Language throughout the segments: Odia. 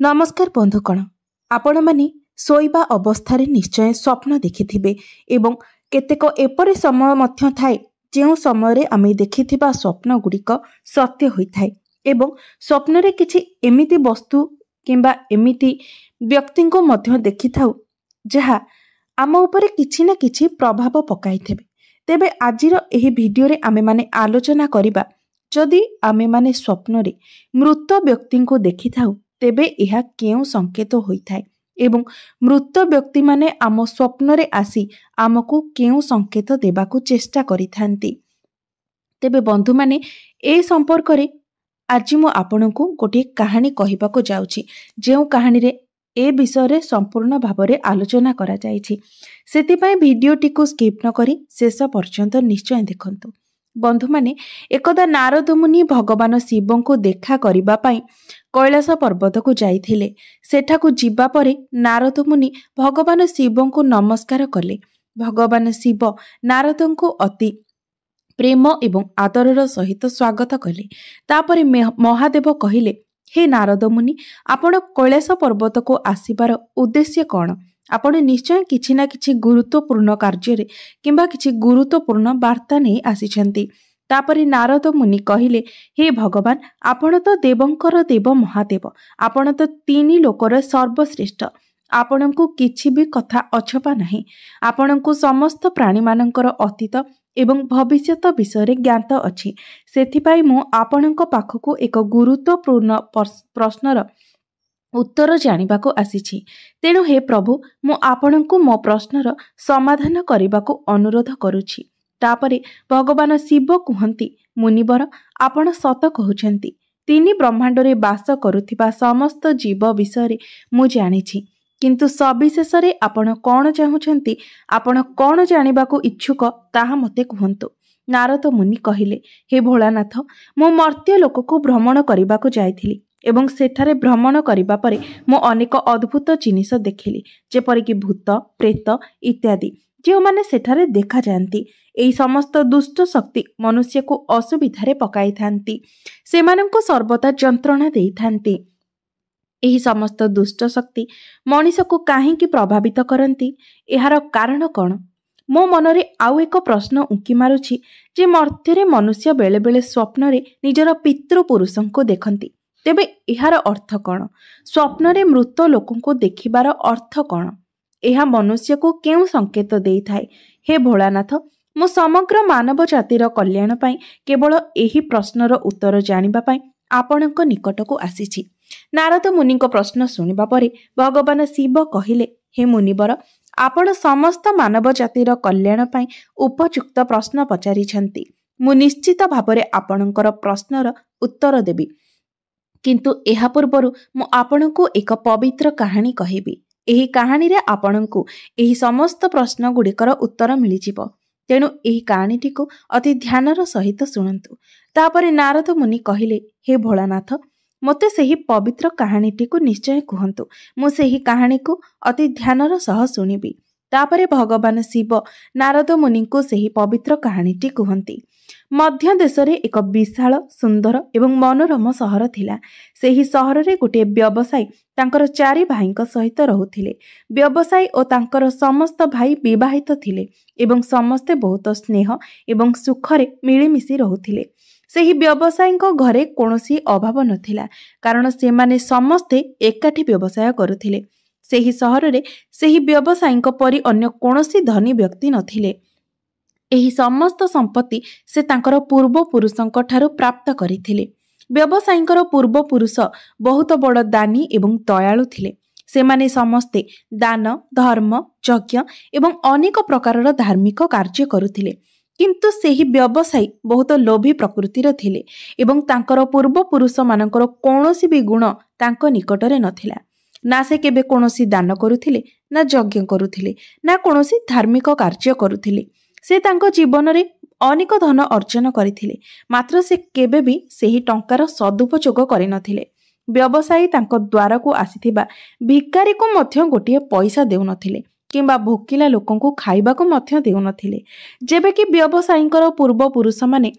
नमस्कार बंधुकण आपण माने शोइबा अवस्था निश्चय स्वप्न देखिथिबे एवं केतेक एपरि समय मध्य थाए जो समय आमे देखिथिबा स्वप्न गुड़िक सत्य होइथाए एवं स्वप्न रे किछि एमिति वस्तु किंबा एमिति व्यक्ति को मध्य देखिथाउ जहा आम उपरे किछि ना किछि प्रभाव पकाइथेबे। तेबे आजिर एही भिडियो रे आमे माने आलोचना करिबा जदि आमे माने स्वप्न रे मृत व्यक्ति को देखिथाउ तेबे यह केउ संकेत होइथाए एवं मृत व्यक्ति माने आम स्वप्न रे आसी आमको केउ संकेत देबाकू चेष्टा करिथांती। तेबे बंधु माने ए संपर्क रे आज मु आपनकू गोटे कहानी कहिबाकू जाउची जेउ कहानी रे ए विषय रे संपूर्ण भाव रे आलोचना करा जायछि। सेतिपय भिडियोटी को स्किप न करी शेष पर्यंत निश्चय देखंतु। बंधु माने एकदा नारद मुनि भगवान शिव को देखा करिबा पई कैलाश पर्वत को जाइथिले। सेठाकू जिबा परे नारद मुनि भगवान शिव को नमस्कार कले। भगवान शिव नारद को अति प्रेम एवं आदरर सहित स्वागत कले। तापरे महादेव कहिले, हे नारद मुनि आपण कैलाश पर्वत को आसीबार उद्देश्य कौन? आपण निश्चय किछि ना किछि गुरुत्वपूर्ण कार्य किंबा किछि गुरुत्वपूर्ण वार्ता नहीं आसीछंती। तापरे नारद मुनि कहिले, हे भगवान आपण तो देवंकर देव महादेव, आपण तो तीन लोकर सर्वश्रेष्ठ, आपणको किछि भी कथा अछपा नहीं। आपणको समस्त प्राणी मानकर अतीत एवं भविष्यत विषय ज्ञात अछि। सेथिपाई मु आपणको पाखको एक गुरुत्वपूर्ण प्रश्नर उत्तर जानिबाको आसीछि। तेणु हे प्रभु मु आपणको मो प्रश्नर समाधान करिबाको अनुरोध करुछि। तापरे भगवान शिव कुहंती, मुनिवर आपण सत कहउछंती। तीन ब्रह्मांड रे वास करुथिबा समस्त जीव विषय मु जानिछि, किंतु सविशेष रे आपण कोन चाहुछंती, आपण कोन जानिबाको इच्छुक ताहा मते कुहंतु। नारद मुनि कहिले, हे भोलानाथ मु मर्त्य लोक को भ्रमण करिबाको जाइथिली एवं सेठारे भ्रमण करिबा परे मु अनेक अद्भुत जिनिस देखिली, जेपरिक भूत प्रेत इत्यादि जो माने सेठारे देखा जाती। एई समस्त दुष्ट शक्ति मनुष्य को असुविधारे पकाई थांती, सेमानंको सर्वदा जंत्रणा देई थांती। एही समस्त दुष्ट शक्ति मनीष को काहेकि प्रभावित करती, एहार कारण कौन? मो मनरे आउ एक प्रश्न उंकी मारुछि जे मर्त्यरे मनुष्य बेले बेले स्वप्न रे निजर पितृपुरुषों को देखती, तेबे एहार अर्थ कौन? स्वप्न रे मृत लोकों को देखिबार अर्थ कौन? एहा मनुष्य को केउ संकेत देई थाए? हे भोलानाथ मु समग्र मानव जातिर कल्याण पई केवल एही प्रश्नर उत्तर जानिबा पई आपणक निकट को आसीछि। नारद मुनि को प्रश्न सुनिबा परे भगवान शिव कहिले, हे मुनिवर आपण समस्त मानव जातिर कल्याण पई उपयुक्त प्रश्न पचारिछंती। मु निश्चित भाबरे आपणकर प्रश्नर उत्तर देबी, किंतु एहा पूर्वरु मु आपणको एक पवित्र कहानी कहिबी। एही कहानी रे आपणको एही समस्त प्रश्न गुड़िकर उत्तर मिलिजिब। तेणु एही कहानीटी को अति ध्यानर सहित शुणन्तु। तापरे नारद मुनि कहिले, हे भोलानाथ मते सेही पवित्र कहानीटी को निश्चय कुहंतु, मु सेही कहानी को अति ध्यानर सह शुणिबी। तापरे भगवान शिव नारद मुनि को सेही पवित्र कहानीटी कुहंती। मध्य देश रे एक विशाल सुंदर एवं मनोरम सहर थिला। सेही सहर रे गोटे व्यवसायी तांकर चारि भाईଙ୍କ सहित रहुथिले। व्यवसायी और तांकर समस्त भाई विवाहित थिले एवं समस्ते बहुत स्नेह एवं सुखरे मिलिमिशि रहुथिले। सेही व्यवसायीଙ୍କ घरे कोनोसी अभाव नथिला, कारण से माने समस्ते एकाठी व्यवसाय करुथिले। सेही सहर रे सेही व्यवसायीଙ୍କ परि अन्य कोनोसी धनी व्यक्ति नथिले। एही समस्त संपत्ति से तांकर पूर्व पुरुषंक ठारू प्राप्त करिथिले। व्यवसायींकर पूर्व पुरुष बहुत बड़ दानी एवं दयालु थिले। सेमाने समस्ते दान धर्म यज्ञ एवं अनेक प्रकारर धार्मिक कार्य करुथिले, किंतु सेही व्यवसायी बहुत लोभी प्रकृतिर थिले एवं तांकर पूर्व पुरुष मानकर कोनोसी भी गुण तांक निकटरे नथिला। ना से केबे कोनोसी दान करुथिले, ना यज्ञ करुथिले, ना कोनोसी धार्मिक कार्य करुथिले। से तांको जीवन रे अनेक धन अर्जन करथिले, मात्र से केबे भी सेही टंकार सदुपयोग करिनथिले। व्यवसायी तांको द्वार को आसीथिबा भिकारी को मध्य गोटिए पैसा देउनथिले किंबा भोकिला लोकन को खाइबा को मध्य देउनथिले। जेबे कि व्यवसायींकर पूर्व पुरुष माने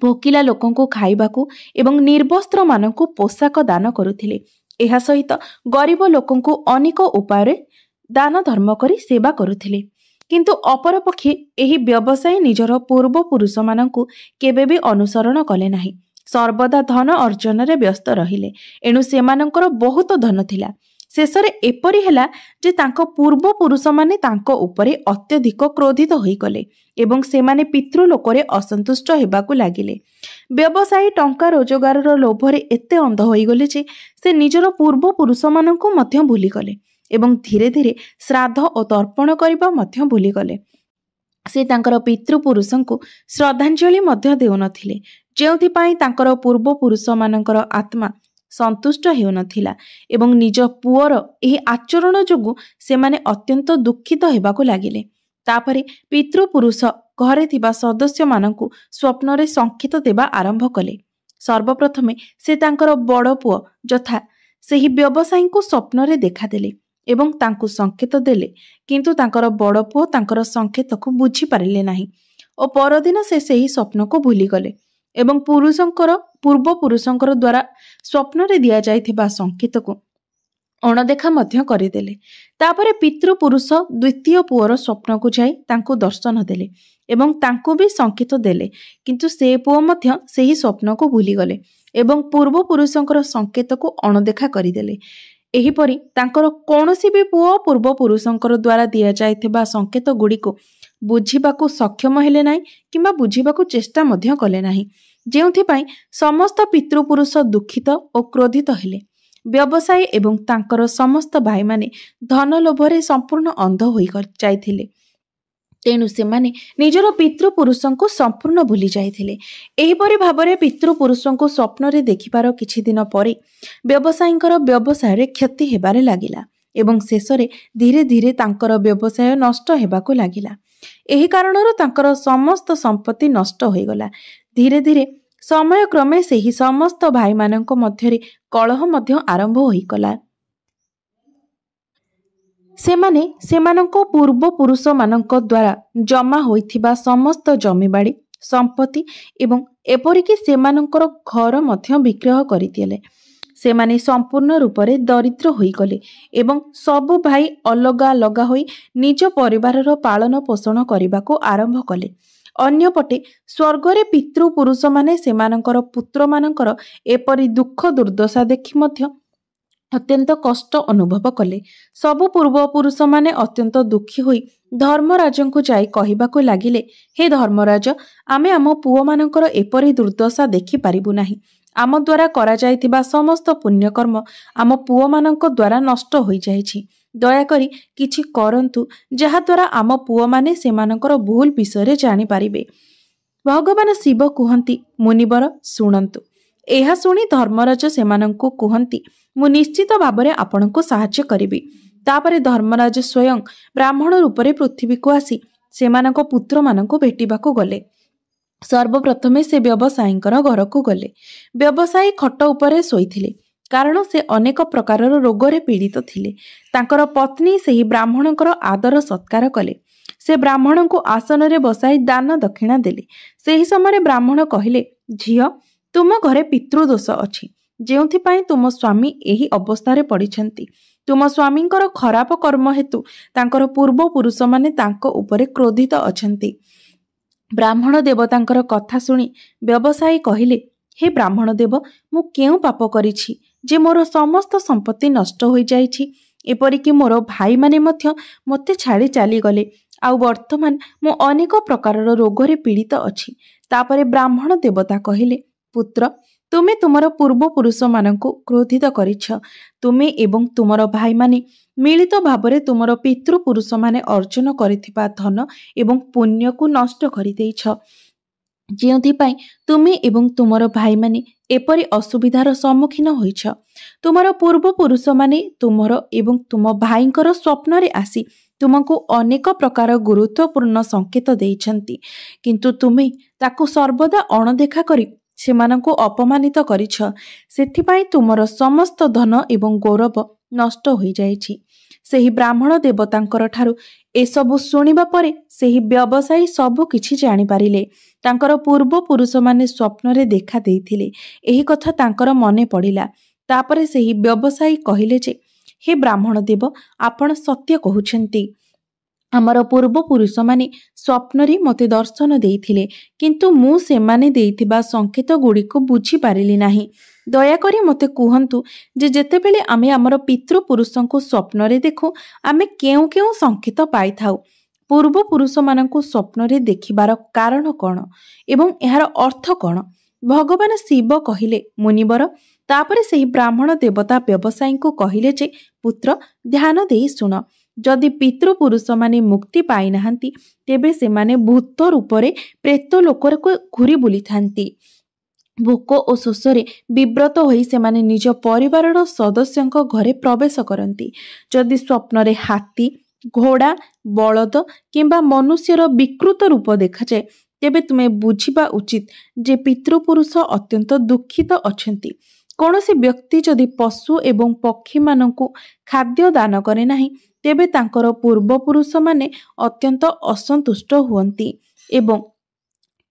भोकिला लोकन को खाइबा को एवं निर्वस्त्र मानन को पोशाक दान करुथिले। ଏହା ସହିତ ଗରିବ ଲୋକଙ୍କୁ ଅନେକ ଉପାୟରେ ଦାନ ଧର୍ମ କରି ସେବା କରୁଥିଲେ। କିନ୍ତୁ ଅପରପକ୍ଷେ ଏହି ବ୍ୟବସାୟୀ ନିଜର ପୂର୍ବପୁରୁଷମାନଙ୍କୁ କେବେ ବି ଅନୁସରଣ କଲେ ନାହିଁ। ସର୍ବଦା ଧନ ଅର୍ଜନରେ ବ୍ୟସ୍ତ ରହିଲେ। ଏଣୁ ସେମାନଙ୍କର ବହୁତ ଧନ ଥିଲା। ଶେଷରେ ଏପରି ହେଲା ଯେ ତାଙ୍କ ପୂର୍ବପୁରୁଷମାନେ ତାଙ୍କ ଉପରେ ଅତ୍ୟଧିକ କ୍ରୋଧିତ ହୋଇଗଲେ ଏବଂ ସେମାନେ ପିତୃଲୋକରେ ଅସନ୍ତୁଷ୍ଟ ହେବାକୁ ଲାଗିଲେ। ବ୍ୟବସାୟୀ ଟଙ୍କା ରୋଜଗାରର ଲୋଭରେ ଏତେ ଅନ୍ଧ ହୋଇଗଲେ ଯେ ସେ ନିଜର ପୂର୍ବପୁରୁଷମାନଙ୍କୁ ମଧ୍ୟ ଭୁଲିଗଲେ ଏବଂ ଧୀରେ ଧୀରେ ଶ୍ରାଦ୍ଧ ଓ ତର୍ପଣ କରିବା ମଧ୍ୟ ଭୁଲିଗଲେ। ସେ ତାଙ୍କର ପିତୃପୁରୁଷଙ୍କୁ ଶ୍ରଦ୍ଧାଞ୍ଜଳି ମଧ୍ୟ ଦେଉନଥିଲେ, ଯେଉଁଥିପାଇଁ ତାଙ୍କର ପୂର୍ବପୁରୁଷମାନଙ୍କର ଆତ୍ମା ସନ୍ତୁଷ୍ଟ ହେଉନଥିଲା ଏବଂ ନିଜ ପୁଅର ଏହି ଆଚରଣ ଯୋଗୁଁ ସେମାନେ ଅତ୍ୟନ୍ତ ଦୁଃଖିତ ହେବାକୁ ଲାଗିଲେ। ତାପରେ ପିତୃପୁରୁଷ ଘରେ ଥିବା ସଦସ୍ୟମାନଙ୍କୁ ସ୍ୱପ୍ନରେ ସଂକେତ ଦେବା ଆରମ୍ଭ କଲେ। ସର୍ବପ୍ରଥମେ ସେ ତାଙ୍କର ବଡ଼ ପୁଅ ଯଥା ସେହି ବ୍ୟବସାୟୀଙ୍କୁ ସ୍ୱପ୍ନରେ ଦେଖାଦେଲେ ଏବଂ ତାଙ୍କୁ ସଂକେତ ଦେଲେ, କିନ୍ତୁ ତାଙ୍କର ବଡ଼ ପୁଅ ତାଙ୍କର ସଂକେତକୁ ବୁଝିପାରିଲେ ନାହିଁ ଓ ପରଦିନ ସେ ସେହି ସ୍ୱପ୍ନକୁ ଭୁଲିଗଲେ ଏବଂ ପୂର୍ବପୁରୁଷଙ୍କର ଦ୍ୱାରା ସ୍ୱପ୍ନରେ ଦିଆଯାଇଥିବା ସଂକେତକୁ ଅଣଦେଖା ମଧ୍ୟ କରିଦେଲେ। ତାପରେ ପିତୃପୁରୁଷ ଦ୍ୱିତୀୟ ପୁଅର ସ୍ୱପ୍ନକୁ ଯାଇ ତାଙ୍କୁ ଦର୍ଶନ ଦେଲେ ଏବଂ ତାଙ୍କୁ ବି ସଂକେତ ଦେଲେ, କିନ୍ତୁ ସେ ପୁଅ ମଧ୍ୟ ସେହି ସ୍ୱପ୍ନକୁ ଭୁଲିଗଲେ ଏବଂ ପୂର୍ବପୁରୁଷଙ୍କର ସଂକେତକୁ ଅଣଦେଖା କରିଦେଲେ। ଏହିପରି ତାଙ୍କର କୌଣସି ବି ପୁଅ ପୂର୍ବପୁରୁଷଙ୍କର ଦ୍ୱାରା ଦିଆଯାଇଥିବା ସଂକେତ ଗୁଡ଼ିକୁ ବୁଝିବାକୁ ସକ୍ଷମ ହେଲେ ନାହିଁ କିମ୍ବା ବୁଝିବାକୁ ଚେଷ୍ଟା ମଧ୍ୟ କଲେ ନାହିଁ, ଯେଉଁଥିପାଇଁ ସମସ୍ତ ପିତୃପୁରୁଷ ଦୁଃଖିତ ଓ କ୍ରୋଧିତ ହେଲେ। ବ୍ୟବସାୟୀ ଏବଂ ତାଙ୍କର ସମସ୍ତ ଭାଇମାନେ ଧନ ଲୋଭରେ ସମ୍ପୂର୍ଣ୍ଣ ଅନ୍ଧ ହୋଇଯାଇଥିଲେ। ତେଣୁ ସେମାନେ ନିଜର ପିତୃପୁରୁଷଙ୍କୁ ସମ୍ପୂର୍ଣ୍ଣ ଭୁଲି ଯାଇଥିଲେ। ଏହିପରି ଭାବରେ ପିତୃପୁରୁଷଙ୍କୁ ସ୍ୱପ୍ନରେ ଦେଖିବାର କିଛି ଦିନ ପରେ ବ୍ୟବସାୟୀଙ୍କର ବ୍ୟବସାୟରେ କ୍ଷତି ହେବାରେ ଲାଗିଲା ଏବଂ ଶେଷରେ ଧୀରେ ଧୀରେ ତାଙ୍କର ବ୍ୟବସାୟ ନଷ୍ଟ ହେବାକୁ ଲାଗିଲା। ଏହି କାରଣରୁ ତାଙ୍କର ସମସ୍ତ ସମ୍ପତ୍ତି ନଷ୍ଟ ହୋଇଗଲା। ଧୀରେ ଧୀରେ ସମୟକ୍ରମେ ସେହି ସମସ୍ତ ଭାଇମାନଙ୍କ ମଧ୍ୟରେ କଳହ ମଧ୍ୟ ଆରମ୍ଭ ହୋଇଗଲା। ସେମାନେ ସେମାନଙ୍କ ପୂର୍ବପୁରୁଷମାନଙ୍କ ଦ୍ୱାରା ଜମା ହୋଇଥିବା ସମସ୍ତ ଜମିବାଡ଼ି ସମ୍ପତ୍ତି ଏବଂ ଏପରିକି ସେମାନଙ୍କର ଘର ମଧ୍ୟ ବିକ୍ରୟ କରିଦେଲେ। ସେମାନେ ସମ୍ପୂର୍ଣ୍ଣ ରୂପରେ ଦରିଦ୍ର ହୋଇଗଲେ ଏବଂ ସବୁ ଭାଇ ଅଲଗା ଅଲଗା ହୋଇ ନିଜ ପରିବାରର ପାଳନ ପୋଷଣ କରିବାକୁ ଆରମ୍ଭ କଲେ। ଅନ୍ୟପଟେ ସ୍ୱର୍ଗରେ ପିତୃପୁରୁଷମାନେ ସେମାନଙ୍କର ପୁତ୍ରମାନଙ୍କର ଏପରି ଦୁଃଖ ଦୁର୍ଦ୍ଦଶା ଦେଖି ମଧ୍ୟ ଅତ୍ୟନ୍ତ କଷ୍ଟ ଅନୁଭବ କଲେ। ସବୁ ପୂର୍ବପୁରୁଷମାନେ ଅତ୍ୟନ୍ତ ଦୁଃଖୀ ହୋଇ ଧର୍ମରାଜଙ୍କୁ ଯାଇ କହିବାକୁ ଲାଗିଲେ, ହେ ଧର୍ମରାଜ, ଆମେ ଆମ ପୁଅମାନଙ୍କର ଏପରି ଦୁର୍ଦ୍ଦଶା ଦେଖିପାରିବୁ ନାହିଁ। ଆମ ଦ୍ୱାରା କରାଯାଇଥିବା ସମସ୍ତ ପୁଣ୍ୟକର୍ମ ଆମ ପୁଅମାନଙ୍କ ଦ୍ୱାରା ନଷ୍ଟ ହୋଇଯାଇଛି। ଦୟାକରି କିଛି କରନ୍ତୁ, ଯାହାଦ୍ୱାରା ଆମ ପୁଅମାନେ ସେମାନଙ୍କର ଭୁଲ ବିଷୟରେ ଜାଣିପାରିବେ। ଭଗବାନ ଶିବ କୁହନ୍ତି, ମୁନିବର ଶୁଣନ୍ତୁ। ଏହା ଶୁଣି ଧର୍ମରାଜ ସେମାନଙ୍କୁ କୁହନ୍ତି, ମୁଁ ନିଶ୍ଚିତ ଭାବରେ ଆପଣଙ୍କୁ ସାହାଯ୍ୟ କରିବି। ତାପରେ ଧର୍ମରାଜ ସ୍ୱୟଂ ବ୍ରାହ୍ମଣ ରୂପରେ ପୃଥିବୀକୁ ଆସି ସେମାନଙ୍କ ପୁତ୍ରମାନଙ୍କୁ ଭେଟିବାକୁ ଗଲେ। ସର୍ବପ୍ରଥମେ ସେ ବ୍ୟବସାୟୀଙ୍କର ଘରକୁ ଗଲେ। ବ୍ୟବସାୟୀ ଖଟ ଉପରେ ଶୋଇଥିଲେ, କାରଣ ସେ ଅନେକ ପ୍ରକାରର ରୋଗରେ ପୀଡ଼ିତ ଥିଲେ। ତାଙ୍କର ପତ୍ନୀ ସେହି ବ୍ରାହ୍ମଣଙ୍କର ଆଦର ସତ୍କାର କଲେ। ସେ ବ୍ରାହ୍ମଣଙ୍କୁ ଆସନରେ ବସାଇ ଦାନ ଦକ୍ଷିଣା ଦେଲେ। ସେହି ସମୟରେ ବ୍ରାହ୍ମଣ କହିଲେ, ଝିଅ, ତୁମ ଘରେ ପିତୃଦୋଷ ଅଛି, ଯେଉଁଥିପାଇଁ ତୁମ ସ୍ୱାମୀ ଏହି ଅବସ୍ଥାରେ ପଡ଼ିଛନ୍ତି। ତୁମ ସ୍ୱାମୀଙ୍କର ଖରାପ କର୍ମ ହେତୁ ତାଙ୍କର ପୂର୍ବପୁରୁଷମାନେ ତାଙ୍କ ଉପରେ କ୍ରୋଧିତ ଅଛନ୍ତି। ବ୍ରାହ୍ମଣ ଦେବତାଙ୍କର କଥା ଶୁଣି ବ୍ୟବସାୟୀ କହିଲେ, ହେ ବ୍ରାହ୍ମଣ ଦେବ, ମୁଁ କେଉଁ ପାପ କରିଛି ଯେ ମୋର ସମସ୍ତ ସମ୍ପତ୍ତି ନଷ୍ଟ ହୋଇଯାଇଛି? ଏପରିକି ମୋର ଭାଇମାନେ ମଧ୍ୟ ମୋତେ ଛାଡ଼ି ଚାଲିଗଲେ। ଆଉ ବର୍ତ୍ତମାନ ମୁଁ ଅନେକ ପ୍ରକାରର ରୋଗରେ ପୀଡ଼ିତ ଅଛି। ତାପରେ ବ୍ରାହ୍ମଣ ଦେବତା କହିଲେ, ପୁତ୍ର, ତୁମେ ତୁମର ପୂର୍ବପୁରୁଷମାନଙ୍କୁ କ୍ରୋଧିତ କରିଛ। ତୁମେ ଏବଂ ତୁମର ଭାଇମାନେ ମିଳିତ ଭାବରେ ତୁମର ପିତୃପୁରୁଷମାନେ ଅର୍ଜନ କରିଥିବା ଧନ ଏବଂ ପୁଣ୍ୟକୁ ନଷ୍ଟ କରିଦେଇଛ, ଯେଉଁଥିପାଇଁ ତୁମେ ଏବଂ ତୁମର ଭାଇମାନେ ଏପରି ଅସୁବିଧାର ସମ୍ମୁଖୀନ ହୋଇଛ। ତୁମର ପୂର୍ବପୁରୁଷମାନେ ତୁମର ଏବଂ ତୁମ ଭାଇଙ୍କର ସ୍ୱପ୍ନରେ ଆସି ତୁମକୁ ଅନେକ ପ୍ରକାର ଗୁରୁତ୍ୱପୂର୍ଣ୍ଣ ସଂକେତ ଦେଇଛନ୍ତି, କିନ୍ତୁ ତୁମେ ତାକୁ ସର୍ବଦା ଅଣଦେଖା କରି ସେମାନଙ୍କୁ ଅପମାନିତ କରିଛ। ସେଥିପାଇଁ ତୁମର ସମସ୍ତ ଧନ ଏବଂ ଗୌରବ ନଷ୍ଟ ହୋଇଯାଇଛି। ସେହି ବ୍ରାହ୍ମଣ ଦେବତାଙ୍କର ଠାରୁ ଏସବୁ ଶୁଣିବା ପରେ ସେହି ବ୍ୟବସାୟୀ ସବୁ କିଛି ଜାଣିପାରିଲେ। ତାଙ୍କର ପୂର୍ବପୁରୁଷମାନେ ସ୍ୱପ୍ନରେ ଦେଖା ଦେଇଥିଲେ, ଏହି କଥା ତାଙ୍କର ମନେ ପଡ଼ିଲା। ତାପରେ ସେହି ବ୍ୟବସାୟୀ କହିଲେ ଯେ, ହେ ବ୍ରାହ୍ମଣ ଦେବ, ଆପଣ ସତ୍ୟ କହୁଛନ୍ତି। ଆମର ପୂର୍ବପୁରୁଷମାନେ ସ୍ୱପ୍ନରେ ମୋତେ ଦର୍ଶନ ଦେଇଥିଲେ, କିନ୍ତୁ ମୁଁ ସେମାନେ ଦେଇଥିବା ସଂକେତ ଗୁଡ଼ିକୁ ବୁଝିପାରିଲି ନାହିଁ। ଦୟାକରି ମୋତେ କୁହନ୍ତୁ ଯେ ଯେତେବେଳେ ଆମେ ଆମର ପିତୃପୁରୁଷଙ୍କୁ ସ୍ୱପ୍ନରେ ଦେଖୁ, ଆମେ କେଉଁ କେଉଁ ସଂକେତ ପାଇଥାଉ? ପୂର୍ବପୁରୁଷମାନଙ୍କୁ ସ୍ୱପ୍ନରେ ଦେଖିବାର କାରଣ କ'ଣ ଏବଂ ଏହାର ଅର୍ଥ କ'ଣ? ଭଗବାନ ଶିବ କହିଲେ, ମୁନିବର। ତାପରେ ସେହି ବ୍ରାହ୍ମଣ ଦେବତା ବ୍ୟବସାୟୀଙ୍କୁ କହିଲେ ଯେ, ପୁତ୍ର, ଧ୍ୟାନ ଦେଇ ଶୁଣ। ଯଦି ପିତୃପୁରୁଷମାନେ ମୁକ୍ତି ପାଇନାହାନ୍ତି, ତେବେ ସେମାନେ ଭୂତ ରୂପରେ ପ୍ରେତ ଲୋକକୁ ଘୁରି ବୁଲିଥାନ୍ତି। ଭୋକ ଓ ଶୋଷରେ ବିବ୍ରତ ହୋଇ ସେମାନେ ନିଜ ପରିବାରର ସଦସ୍ୟଙ୍କ ଘରେ ପ୍ରବେଶ କରନ୍ତି। ଯଦି ସ୍ୱପ୍ନରେ ହାତୀ, ଘୋଡ଼ା, ବଳଦ କିମ୍ବା ମନୁଷ୍ୟର ବିକୃତ ରୂପ ଦେଖାଯାଏ, ତେବେ ତୁମେ ବୁଝିବା ଉଚିତ ଯେ ପିତୃପୁରୁଷ ଅତ୍ୟନ୍ତ ଦୁଃଖିତ ଅଛନ୍ତି। କୌଣସି ବ୍ୟକ୍ତି ଯଦି ପଶୁ ଏବଂ ପକ୍ଷୀମାନଙ୍କୁ ଖାଦ୍ୟ ଦାନ କରେ ନାହିଁ, ତେବେ ତାଙ୍କର ପୂର୍ବପୁରୁଷମାନେ ଅତ୍ୟନ୍ତ ଅସନ୍ତୁଷ୍ଟ ହୁଅନ୍ତି ଏବଂ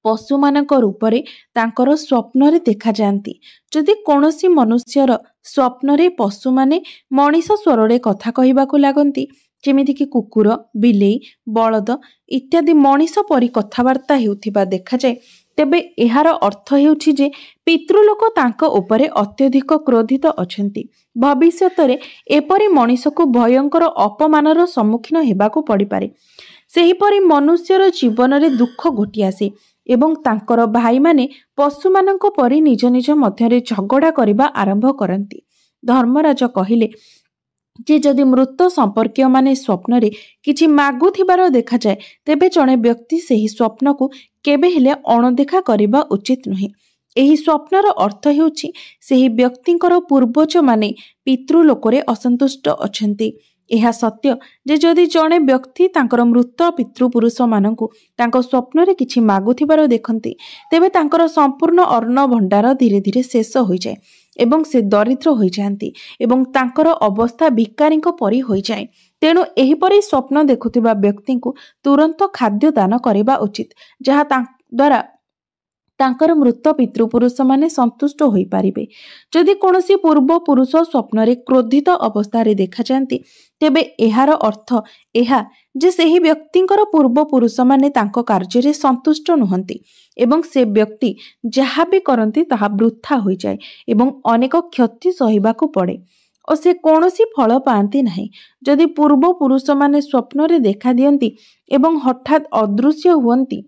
ପଶୁମାନଙ୍କ ରୂପରେ ତାଙ୍କର ସ୍ୱପ୍ନରେ ଦେଖାଯାଆନ୍ତି। ଯଦି କୌଣସି ମନୁଷ୍ୟର ସ୍ୱପ୍ନରେ ପଶୁମାନେ ମଣିଷ ସ୍ୱରରେ କଥା କହିବାକୁ ଲାଗନ୍ତି, ଯେମିତିକି କୁକୁର, ବିଲେଇ, ବଳଦ ଇତ୍ୟାଦି ମଣିଷ ପରି କଥାବାର୍ତ୍ତା ହେଉଥିବା ଦେଖାଯାଏ, ତେବେ ଏହାର ଅର୍ଥ ହେଉଛି ଯେ ପିତୃଲୋକ ତାଙ୍କ ଉପରେ ଅତ୍ୟଧିକ କ୍ରୋଧିତ ଅଛନ୍ତି। ଭବିଷ୍ୟତରେ ଏପରି ମଣିଷକୁ ଭୟଙ୍କର ଅପମାନର ସମ୍ମୁଖୀନ ହେବାକୁ ପଡ଼ିପାରେ। ସେହିପରି ମନୁଷ୍ୟର ଜୀବନରେ ଦୁଃଖ ଘୋଟି ଆସେ ଏବଂ ତାଙ୍କର ଭାଇମାନେ ପଶୁମାନଙ୍କ ପରି ନିଜ ନିଜ ମଧ୍ୟରେ ଝଗଡ଼ା କରିବା ଆରମ୍ଭ କରନ୍ତି। ଧର୍ମରାଜ କହିଲେ ଯେ ଯଦି ମୃତ ସମ୍ପର୍କୀୟମାନେ ସ୍ୱପ୍ନରେ କିଛି ମାଗୁଥିବାର ଦେଖାଯାଏ, ତେବେ ଜଣେ ବ୍ୟକ୍ତି ସେହି ସ୍ୱପ୍ନକୁ କେବେ ହେଲେ ଅଣଦେଖା କରିବା ଉଚିତ ନୁହେଁ। ଏହି ସ୍ୱପ୍ନର ଅର୍ଥ ହେଉଛି ସେହି ବ୍ୟକ୍ତିଙ୍କର ପୂର୍ବଜମାନେ ପିତୃଲୋକରେ ଅସନ୍ତୁଷ୍ଟ ଅଛନ୍ତି। ଏହା ସତ୍ୟ ଯେ ଯଦି ଜଣେ ବ୍ୟକ୍ତି ତାଙ୍କର ମୃତ ପିତୃପୁରୁଷମାନଙ୍କୁ ତାଙ୍କ ସ୍ୱପ୍ନରେ କିଛି ମାଗୁଥିବାର ଦେଖନ୍ତି, ତେବେ ତାଙ୍କର ସମ୍ପୂର୍ଣ୍ଣ ଅନ୍ନ ଭଣ୍ଡାର ଧୀରେ ଧୀରେ ଶେଷ ହୋଇଯାଏ ଏବଂ ସେ ଦରିଦ୍ର ହୋଇଯାଆନ୍ତି ଏବଂ ତାଙ୍କର ଅବସ୍ଥା ଭିକାରୀଙ୍କ ପରି ହୋଇଯାଏ। ତେଣୁ ଏହିପରି ସ୍ୱପ୍ନ ଦେଖୁଥିବା ବ୍ୟକ୍ତିଙ୍କୁ ତୁରନ୍ତ ଖାଦ୍ୟ ଦାନ କରିବା ଉଚିତ, ଯାହା ଦ୍ୱାରା ତାଙ୍କର ମୃତ ପିତୃପୁରୁଷମାନେ ସନ୍ତୁଷ୍ଟ ହୋଇପାରିବେ। ଯଦି କୌଣସି ପୂର୍ବପୁରୁଷ ସ୍ୱପ୍ନରେ କ୍ରୋଧିତ ଅବସ୍ଥାରେ ଦେଖାଯାଆନ୍ତି, ତେବେ ଏହାର ଅର୍ଥ ଏହା ଯେ ସେହି ବ୍ୟକ୍ତିଙ୍କର ପୂର୍ବପୁରୁଷମାନେ ତାଙ୍କ କାର୍ଯ୍ୟରେ ସନ୍ତୁଷ୍ଟ ନୁହନ୍ତି ଏବଂ ସେ ବ୍ୟକ୍ତି ଯାହା ବି କରନ୍ତି ତାହା ବୃଥା ହୋଇଯାଏ ଏବଂ ଅନେକ କ୍ଷତି ସହିବାକୁ ପଡ଼େ ଓ ସେ କୌଣସି ଫଳ ପାଆନ୍ତି ନାହିଁ। ଯଦି ପୂର୍ବପୁରୁଷମାନେ ସ୍ୱପ୍ନରେ ଦେଖାଦିଅନ୍ତି ଏବଂ ହଠାତ୍ ଅଦୃଶ୍ୟ ହୁଅନ୍ତି,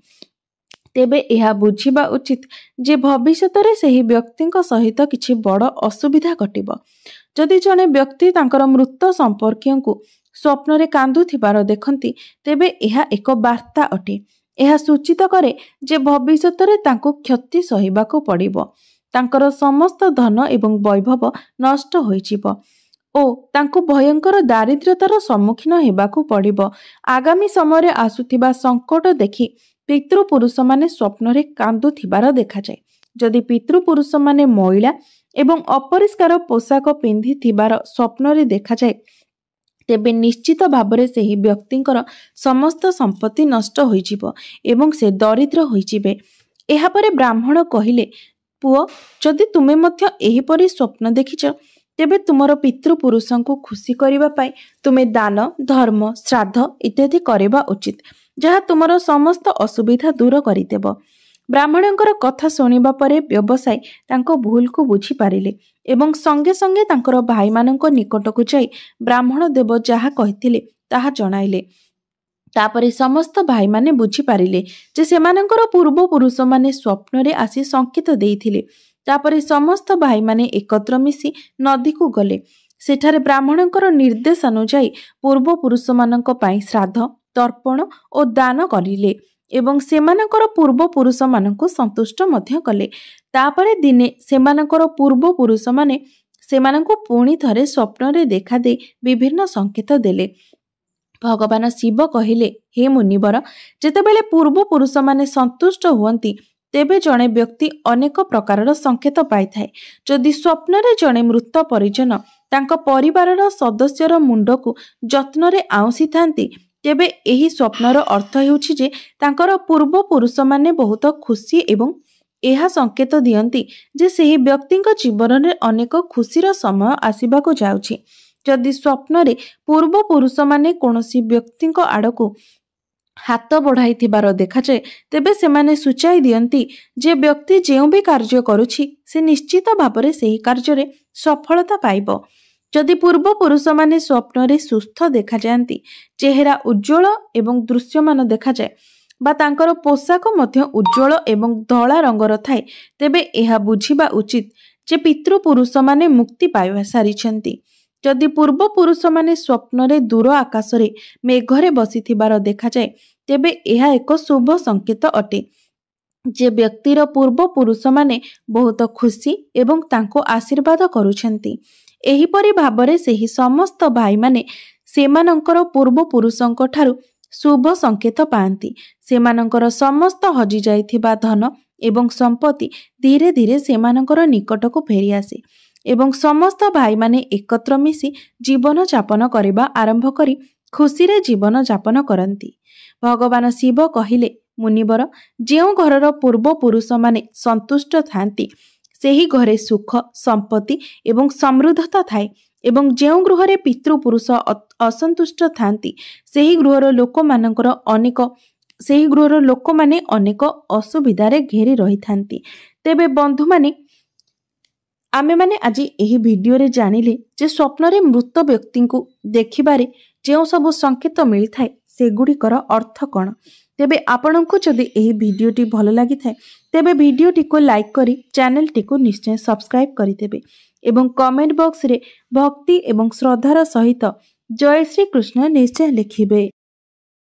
ତେବେ ଏହା ବୁଝିବା ଉଚିତ ଯେ ଭବିଷ୍ୟତରେ ସେହି ବ୍ୟକ୍ତିଙ୍କ ସହିତ କିଛି ବଡ଼ ଅସୁବିଧା ଘଟିବ। ଯଦି ଜଣେ ବ୍ୟକ୍ତି ତାଙ୍କର ମୃତ ସମ୍ପର୍କୀୟଙ୍କୁ ସ୍ୱପ୍ନରେ କାନ୍ଦୁଥିବାର ଦେଖନ୍ତି, ତେବେ ଏହା ଏକ ବାର୍ତ୍ତା ଅଟେ। ଏହା ସୂଚିତ କରେ ଯେ ଭବିଷ୍ୟତରେ ତାଙ୍କୁ କ୍ଷତି ସହିବାକୁ ପଡ଼ିବ, ତାଙ୍କର ସମସ୍ତ ଧନ ଏବଂ ବୈଭବ ନଷ୍ଟ ହୋଇଯିବ ଓ ତାଙ୍କୁ ଭୟଙ୍କର ଦାରିଦ୍ର୍ୟତାର ସମ୍ମୁଖୀନ ହେବାକୁ ପଡ଼ିବ। ଆଗାମୀ ସମୟରେ ଆସୁଥିବା ସଙ୍କଟ ଦେଖି ପିତୃପୁରୁଷମାନେ ସ୍ୱପ୍ନରେ କାନ୍ଦୁଥିବାର ଦେଖାଯାଏ। ଯଦି ପିତୃପୁରୁଷମାନେ ମଇଳା ଏବଂ ଅପରିଷ୍କାର ପୋଷାକ ପିନ୍ଧିଥିବାର ସ୍ୱପ୍ନରେ ଦେଖାଯାଏ, ତେବେ ନିଶ୍ଚିତ ଭାବରେ ସେହି ବ୍ୟକ୍ତିଙ୍କର ସମସ୍ତ ସମ୍ପତ୍ତି ନଷ୍ଟ ହୋଇଯିବ ଏବଂ ସେ ଦରିଦ୍ର ହୋଇଯିବେ। ଏହାପରେ ବ୍ରାହ୍ମଣ କହିଲେ, ପୁଅ, ଯଦି ତୁମେ ମଧ୍ୟ ଏହିପରି ସ୍ୱପ୍ନ ଦେଖିଛ, ତେବେ ତୁମର ପିତୃପୁରୁଷଙ୍କୁ ଖୁସି କରିବା ପାଇଁ ତୁମେ ଦାନ, ଧର୍ମ, ଶ୍ରାଦ୍ଧ ଇତ୍ୟାଦି କରିବା ଉଚିତ, ଯାହା ତୁମର ସମସ୍ତ ଅସୁବିଧା ଦୂର କରିଦେବ। ବ୍ରାହ୍ମଣଙ୍କର କଥା ଶୁଣିବା ପରେ ବ୍ୟବସାୟୀ ତାଙ୍କ ଭୁଲକୁ ବୁଝିପାରିଲେ ଏବଂ ସଙ୍ଗେ ସଙ୍ଗେ ତାଙ୍କର ଭାଇମାନଙ୍କ ନିକଟକୁ ଯାଇ ବ୍ରାହ୍ମଣ ଦେବ ଯାହା କହିଥିଲେ ତାହା ଜଣାଇଲେ। ତାପରେ ସମସ୍ତ ଭାଇମାନେ ବୁଝିପାରିଲେ ଯେ ସେମାନଙ୍କର ପୂର୍ବପୁରୁଷମାନେ ସ୍ୱପ୍ନରେ ଆସି ସଂକେତ ଦେଇଥିଲେ। ତାପରେ ସମସ୍ତ ଭାଇମାନେ ଏକତ୍ର ମିଶି ନଦୀକୁ ଗଲେ। ସେଠାରେ ବ୍ରାହ୍ମଣଙ୍କର ନିର୍ଦ୍ଦେଶାନୁଯାୟୀ ପୂର୍ବପୁରୁଷମାନଙ୍କ ପାଇଁ ଶ୍ରାଦ୍ଧ, ତର୍ପଣ ଓ ଦାନ କରିଲେ ଏବଂ ସେମାନଙ୍କର ପୂର୍ବପୁରୁଷମାନଙ୍କୁ ସନ୍ତୁଷ୍ଟ ମଧ୍ୟ କଲେ। ତାପରେ ଦିନେ ସେମାନଙ୍କର ପୂର୍ବପୁରୁଷମାନେ ସେମାନଙ୍କୁ ପୁଣି ଥରେ ସ୍ୱପ୍ନରେ ଦେଖାଦେଇ ବିଭିନ୍ନ ସଂକେତ ଦେଲେ। ଭଗବାନ ଶିବ କହିଲେ, ହେ ମୁନିବର, ଯେତେବେଳେ ପୂର୍ବପୁରୁଷମାନେ ସନ୍ତୁଷ୍ଟ ହୁଅନ୍ତି, ତେବେ ଜଣେ ବ୍ୟକ୍ତି ଅନେକ ପ୍ରକାରର ସଂକେତ ପାଇଥାଏ। ଯଦି ସ୍ୱପ୍ନରେ ଜଣେ ମୃତ ପରିଜନ ତାଙ୍କ ପରିବାରର ସଦସ୍ୟର ମୁଣ୍ଡକୁ ଯତ୍ନରେ ଆଉଁସିଥାନ୍ତି, ତେବେ ଏହି ସ୍ୱପ୍ନର ଅର୍ଥ ହେଉଛି ଯେ ତାଙ୍କର ପୂର୍ବପୁରୁଷମାନେ ବହୁତ ଖୁସି ଏବଂ ଏହା ସଂକେତ ଦିଅନ୍ତି ଯେ ସେହି ବ୍ୟକ୍ତିଙ୍କ ଜୀବନରେ ଅନେକ ଖୁସିର ସମୟ ଆସିବାକୁ ଯାଉଛି। ଯଦି ସ୍ୱପ୍ନରେ ପୂର୍ବପୁରୁଷମାନେ କୌଣସି ବ୍ୟକ୍ତିଙ୍କ ଆଡ଼କୁ ହାତ ବଢ଼ାଇଥିବାର ଦେଖାଯାଏ, ତେବେ ସେମାନେ ସୂଚାଇ ଦିଅନ୍ତି ଯେ ବ୍ୟକ୍ତି ଯେଉଁ ବି କାର୍ଯ୍ୟ କରୁଛି ସେ ନିଶ୍ଚିତ ଭାବରେ ସେହି କାର୍ଯ୍ୟରେ ସଫଳତା ପାଇବ। ଯଦି ପୂର୍ବପୁରୁଷମାନେ ସ୍ୱପ୍ନରେ ସୁସ୍ଥ ଦେଖାଯାଆନ୍ତି, ଚେହେରା ଉଜ୍ଜ୍ୱଳ ଏବଂ ଦୃଶ୍ୟମାନ ଦେଖାଯାଏ ବା ତାଙ୍କର ପୋଷାକ ମଧ୍ୟ ଉଜ୍ଜ୍ୱଳ ଏବଂ ଧଳା ରଙ୍ଗର ଥାଏ, ତେବେ ଏହା ବୁଝିବା ଉଚିତ ଯେ ପିତୃପୁରୁଷମାନେ ମୁକ୍ତି ପାଇବା ସାରିଛନ୍ତି। ଯଦି ପୂର୍ବପୁରୁଷମାନେ ସ୍ୱପ୍ନରେ ଦୂର ଆକାଶରେ ମେଘରେ ବସିଥିବାର ଦେଖାଯାଏ, ତେବେ ଏହା ଏକ ଶୁଭ ସଂକେତ ଅଟେ ଯେ ବ୍ୟକ୍ତିର ପୂର୍ବପୁରୁଷମାନେ ବହୁତ ଖୁସି ଏବଂ ତାଙ୍କୁ ଆଶୀର୍ବାଦ କରୁଛନ୍ତି। ଏହିପରି ଭାବରେ ସେହି ସମସ୍ତ ଭାଇମାନେ ସେମାନଙ୍କର ପୂର୍ବପୁରୁଷଙ୍କ ଠାରୁ ଶୁଭ ସଂକେତ ପାଆନ୍ତି। ସେମାନଙ୍କର ସମସ୍ତ ହଜିଯାଇଥିବା ଧନ ଏବଂ ସମ୍ପତ୍ତି ଧୀରେ ଧୀରେ ସେମାନଙ୍କର ନିକଟକୁ ଫେରିଆସେ ଏବଂ ସମସ୍ତ ଭାଇମାନେ ଏକତ୍ର ମିଶି ଜୀବନ ଯାପନ କରିବା ଆରମ୍ଭ କରି ଖୁସିରେ ଜୀବନ ଯାପନ କରନ୍ତି। ଭଗବାନ ଶିବ କହିଲେ, ମୁନିବର, ଯେଉଁ ଘରର ପୂର୍ବପୁରୁଷମାନେ ସନ୍ତୁଷ୍ଟ ଥାନ୍ତି, ସେହି ଘରେ ସୁଖ, ସମ୍ପତ୍ତି ଏବଂ ସମୃଦ୍ଧତା ଥାଏ ଏବଂ ଯେଉଁ ଗୃହରେ ପିତୃପୁରୁଷ ଅସନ୍ତୁଷ୍ଟ ଥାନ୍ତି, ସେହି ଗୃହର ଲୋକମାନେ ଅନେକ ଅସୁବିଧାରେ ଘେରି ରହିଥାନ୍ତି। ତେବେ ବନ୍ଧୁମାନେ, ଆମେମାନେ ଆଜି ଏହି ଭିଡ଼ିଓରେ ଜାଣିଲେ ଯେ ସ୍ୱପ୍ନରେ ମୃତ ବ୍ୟକ୍ତିଙ୍କୁ ଦେଖିବାରେ ଯେଉଁ ସବୁ ସଂକେତ ମିଳିଥାଏ ସେଗୁଡ଼ିକର ଅର୍ଥ କ'ଣ। ତେବେ ଆପଣଙ୍କୁ ଯଦି ଏହି ଭିଡ଼ିଓଟି ଭଲ ଲାଗିଥାଏ, ତେବେ ଭିଡ଼ିଓଟିକୁ ଲାଇକ୍ କରି ଚ୍ୟାନେଲଟିକୁ ନିଶ୍ଚୟ ସବସ୍କ୍ରାଇବ୍ କରିଦେବେ ଏବଂ କମେଣ୍ଟ ବକ୍ସରେ ଭକ୍ତି ଏବଂ ଶ୍ରଦ୍ଧାର ସହିତ ଜୟ ଶ୍ରୀକୃଷ୍ଣ ନିଶ୍ଚୟ ଲେଖିବେ।